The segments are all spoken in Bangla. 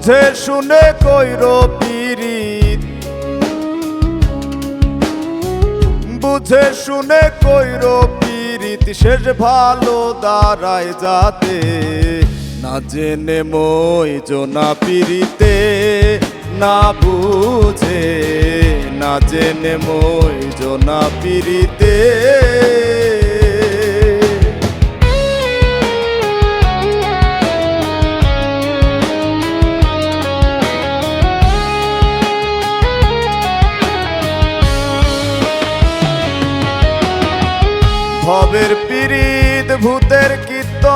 বুঝে শুনে কইরো পীড়িত, বুঝে শুনে কইরো পীড়িত, শেষ ভালো দাঁড়ায় যাতে। না জেনে মই জোনা পীড়িতে, না বুঝে, না জেনে মই জোনা পীড়িতে। ভবের পীড়িত ভূতের কীর্তন,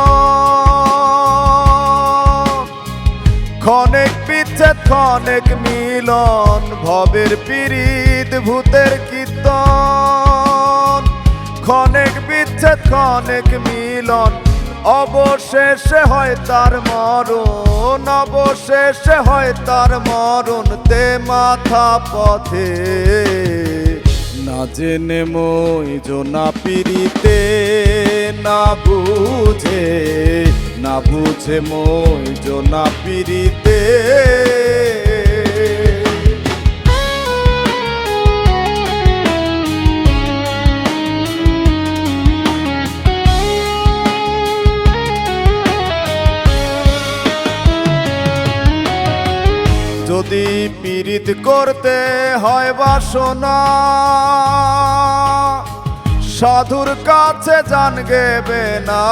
ক্ষণেক বিচ্ছেদ ক্ষণেক মিলন। ভবের পীড়িত ভূতের কীর্তন, ক্ষণেক বিচ্ছেদ ক্ষণেক মিলন। অবশেষে হয় তার মরণ, অবশেষে হয় তার মরণ। তে মাথা পথে না জেনে মই জোনা পীড়িতে, না বুঝে, না বুঝে মই জোনা পীড়িতে। যদি পীড়িত করতে হয় বাসনা, সাধুর কাছে জান গেবে না।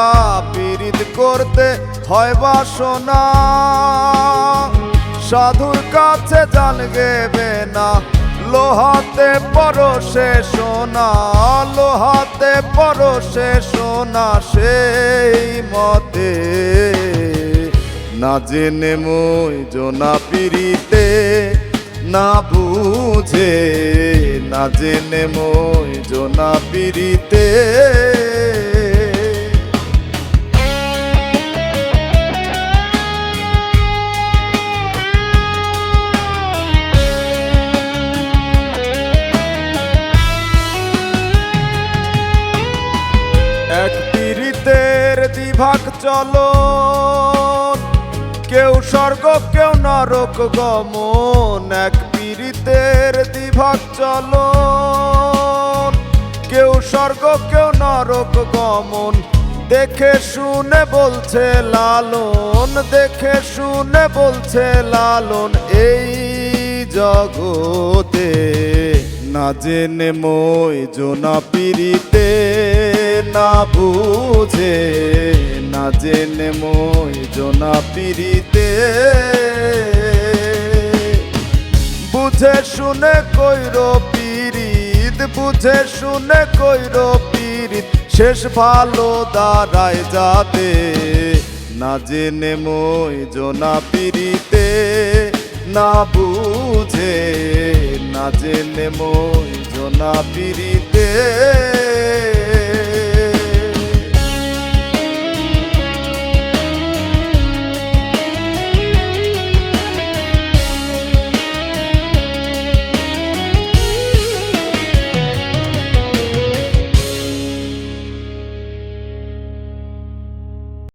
পীড়িত করতে হয় বাসনা, সাধুর কাছে জান গেবে না। লোহাতে পরশে সোনা, লোহাতে পরশে সোনা, সেই মতে না জেনে মই জোনা পীড়িতে, না বুঝে, না জেনে মই জোনা পীড়িতে। এক পীড়িতের দ্বিভাগ চলন, কেউ স্বর্গ কেউ নরক গমন। এক পীড়িতের দ্বিভাগ চলন, কেউ স্বর্গ কেউ নরক গমন। দেখে শুনে বলছে লালন, দেখে শুনে বলছে লালন। এই জগতে না জেনে মই জোনা পীড়িতে, না বুঝে, না জেনে মই জোনা পীড়িতে। বুঝে শুনে কইরো পীড়িত, বুঝে শুনে কইরো পীড়িত, শেষ ভালো দাঁড়ায় যাতে। না জেনে মই জোনা পীড়িতে, না বুঝে, না জেনে মই জোনা পীড়িতে।